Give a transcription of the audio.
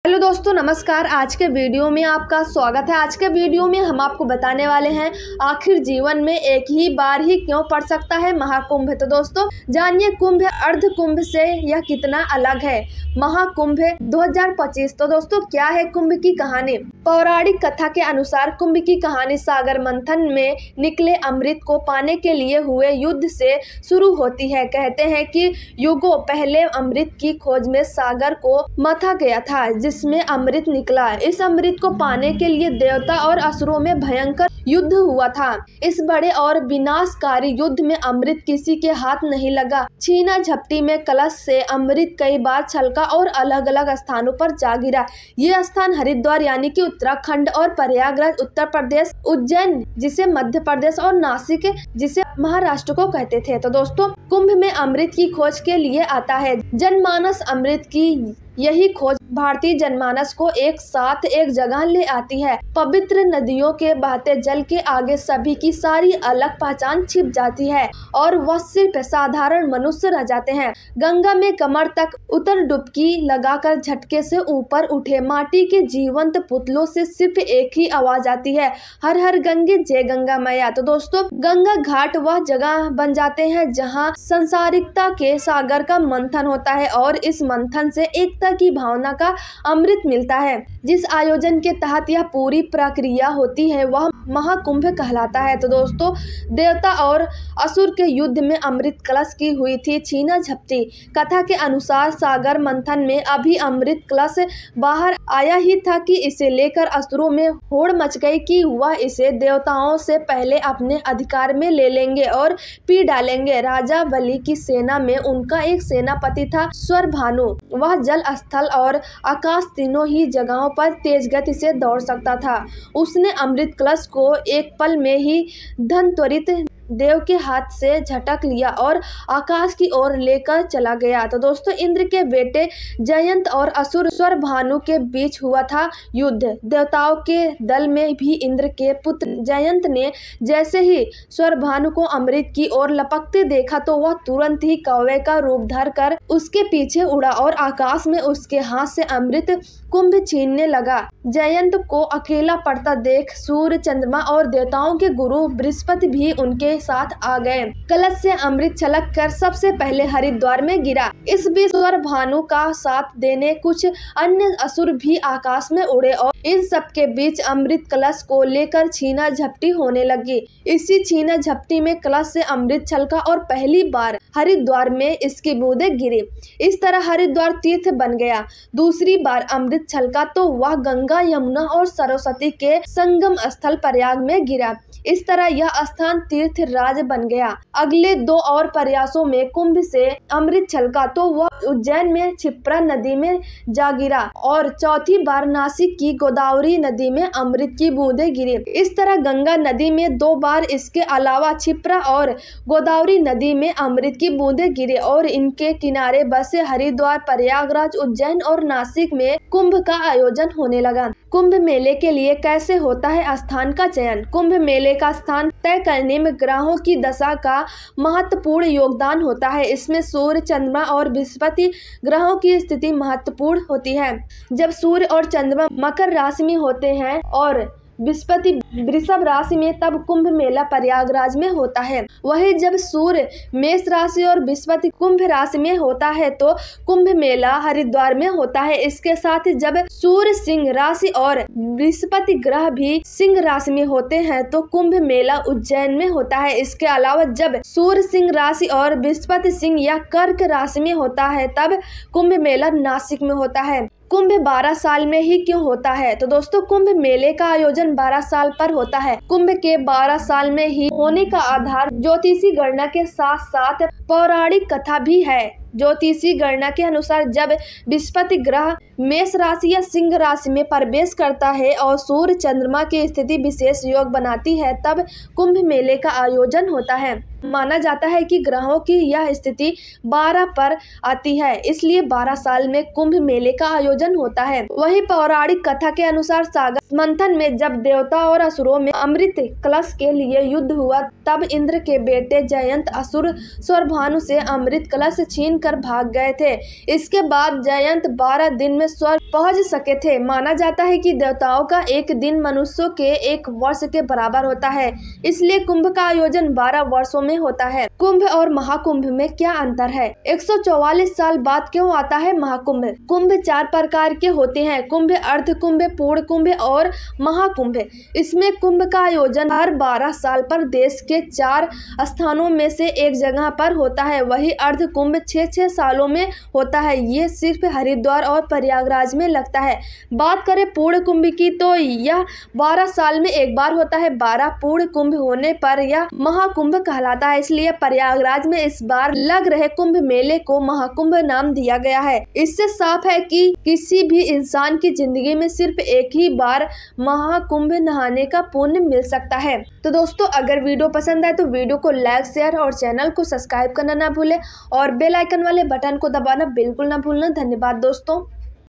Hello दोस्तों, नमस्कार। आज के वीडियो में आपका स्वागत है। आज के वीडियो में हम आपको बताने वाले हैं आखिर जीवन में एक ही बार ही क्यों पड़ सकता है महाकुंभ। तो दोस्तों जानिए कुंभ अर्ध कुंभ से यह कितना अलग है। महाकुंभ 2025। तो दोस्तों क्या है कुंभ की कहानी। पौराणिक कथा के अनुसार कुंभ की कहानी सागर मंथन में निकले अमृत को पाने के लिए हुए युद्ध से शुरू होती है। कहते हैं कि युगों पहले अमृत की खोज में सागर को मथा गया था जिसमें अमृत निकला। इस अमृत को पाने के लिए देवता और असुरों में भयंकर युद्ध हुआ था। इस बड़े और विनाशकारी युद्ध में अमृत किसी के हाथ नहीं लगा। छीना झपटी में कलश से अमृत कई बार छलका और अलग अलग स्थानों पर जा गिरा। ये स्थान हरिद्वार यानी कि उत्तराखंड और प्रयागराज उत्तर प्रदेश, उज्जैन जिसे मध्य प्रदेश और नासिक जिसे महाराष्ट्र को कहते थे। तो दोस्तों कुंभ में अमृत की खोज के लिए आता है। जनमानस अमृत की यही खोज भारतीय जनमानस को एक साथ एक जगह ले आती है। पवित्र नदियों के बहते जल के आगे सभी की सारी अलग पहचान छिप जाती है और वह सिर्फ साधारण मनुष्य रह जाते हैं। गंगा में कमर तक उतर डुबकी लगाकर झटके से ऊपर उठे माटी के जीवंत पुतलों से सिर्फ एक ही आवाज आती है, हर हर गंगे जय गंगा मैया। तो दोस्तों गंगा घाट वह जगह बन जाते हैं जहाँ संसारिकता के सागर का मंथन होता है और इस मंथन से एकता की भावना का अमृत मिलता है। जिस आयोजन के तहत यह पूरी प्रक्रिया होती है वह महाकुंभ कहलाता है। तो दोस्तों देवता और असुर के युद्ध में अमृत कलश की हुई थी छीना झपटी। कथा के अनुसार सागर मंथन में अभी अमृत कलश बाहर आया ही था कि इसे लेकर असुरों में होड़ मच गई कि वह इसे देवताओं से पहले अपने अधिकार में ले लेंगे और पी डालेंगे। राजा बलि की सेना में उनका एक सेनापति था स्वरभानु। वह जल स्थल और आकाश तीनों ही जगहों पर तेज गति से दौड़ सकता था। उसने अमृत कलश को एक पल में ही धन त्वरित देव के हाथ से झटक लिया और आकाश की ओर लेकर चला गया। तो दोस्तों इंद्र के बेटे जयंत और असुर स्वरभानु के बीच हुआ था युद्ध। देवताओं के दल में भी इंद्र के पुत्र जयंत ने जैसे ही स्वरभानु को अमृत की ओर लपकते देखा तो वह तुरंत ही कौवे का रूप धर कर उसके पीछे उड़ा और आकाश में उसके हाथ से अमृत कुंभ छीनने लगा। जयंत को अकेला पड़ता देख सूर्य, चंद्रमा और देवताओं के गुरु बृहस्पति भी उनके साथ आ गए। कलश से अमृत छलक कर सबसे पहले हरिद्वार में गिरा। इस बीच स्वरभानु का साथ देने कुछ अन्य असुर भी आकाश में उड़े और इन सब के बीच अमृत कलश को लेकर छीना झपटी होने लगी। इसी छीना झपटी में कलश से अमृत छलका और पहली बार हरिद्वार में इसकी बूंदें गिरी। इस तरह हरिद्वार तीर्थ बन गया। दूसरी बार अमृत छलका तो वह गंगा, यमुना और सरस्वती के संगम स्थल प्रयाग में गिरा। इस तरह यह स्थान तीर्थ राज बन गया। अगले 2 और प्रयासों में कुंभ से अमृत छलका तो वह उज्जैन में क्षिप्रा नदी में जा गिरा और चौथी बार नासिक की गोदावरी नदी में अमृत की बूंदें गिरी। इस तरह गंगा नदी में 2 बार, इसके अलावा क्षिप्रा और गोदावरी नदी में अमृत की बूंदें गिरी और इनके किनारे बसे हरिद्वार, प्रयागराज, उज्जैन और नासिक में कुंभ का आयोजन होने लगा। कुंभ मेले के लिए कैसे होता है स्थान का चयन। कुंभ मेले का स्थान तय करने में ग्रहों की दशा का महत्वपूर्ण योगदान होता है। इसमें सूर्य, चंद्रमा और बृहस्पति ग्रहों की स्थिति महत्वपूर्ण होती है। जब सूर्य और चंद्रमा मकर राशि में होते हैं और बृहस्पति वृषभ राशि में तब कुंभ मेला प्रयागराज में होता है। वही जब सूर्य मेष राशि और बृहस्पति कुंभ राशि में होता है तो कुंभ मेला हरिद्वार में होता है। इसके साथ ही जब सूर्य सिंह राशि और बृहस्पति ग्रह भी सिंह राशि में होते हैं तो कुंभ मेला उज्जैन में होता है। इसके अलावा जब सूर्य सिंह राशि और बृहस्पति सिंह या कर्क राशि में होता है तब कुंभ मेला नासिक में होता है। कुंभ 12 साल में ही क्यों होता है। तो दोस्तों कुंभ मेले का आयोजन 12 साल पर होता है। कुंभ के 12 साल में ही होने का आधार ज्योतिषी गणना के साथ साथ पौराणिक कथा भी है। ज्योतिषी गणना के अनुसार जब बृहस्पति ग्रह मेष राशि या सिंह राशि में प्रवेश करता है और सूर्य, चंद्रमा की स्थिति विशेष योग बनाती है तब कुंभ मेले का आयोजन होता है। माना जाता है कि ग्रहों की यह स्थिति 12 पर आती है, इसलिए 12 साल में कुंभ मेले का आयोजन होता है। वही पौराणिक कथा के अनुसार सागर मंथन में जब देवता और असुरों में अमृत कलश के लिए युद्ध हुआ, तब इंद्र के बेटे जयंत असुर स्वर्भानु से अमृत कलश छीन कर भाग गए थे। इसके बाद जयंत 12 दिन में स्वर्ग पहुंच सके थे। माना जाता है कि देवताओं का एक दिन मनुष्यों के 1 वर्ष के बराबर होता है, इसलिए कुंभ का आयोजन 12 वर्षों में होता है। कुंभ और महाकुंभ में क्या अंतर है? 144 साल बाद क्यों आता है महाकुंभ? कुंभ 4 प्रकार के होते हैं, कुंभ, अर्ध कुंभ, पूर्ण कुंभ और महाकुंभ। इसमें कुंभ का आयोजन हर 12 साल पर देश के 4 स्थानों में से एक जगह पर होता है। वही अर्ध कुंभ 6-6 सालों में होता है। ये सिर्फ हरिद्वार और प्रयागराज में लगता है। बात करें पूर्ण कुंभ की तो यह 12 साल में एक बार होता है। 12 पूर्ण कुंभ होने पर यह महाकुंभ कहलाता है। इसलिए प्रयागराज में इस बार लग रहे कुंभ मेले को महाकुंभ नाम दिया गया है। इससे साफ है कि किसी भी इंसान की जिंदगी में सिर्फ एक ही बार महाकुंभ नहाने का पुण्य मिल सकता है। तो दोस्तों, अगर वीडियो पसंद आए तो वीडियो को लाइक, शेयर और चैनल को सब्सक्राइब करना ना भूलें और बेल आइकन वाले बटन को दबाना बिल्कुल ना भूलना। धन्यवाद दोस्तों।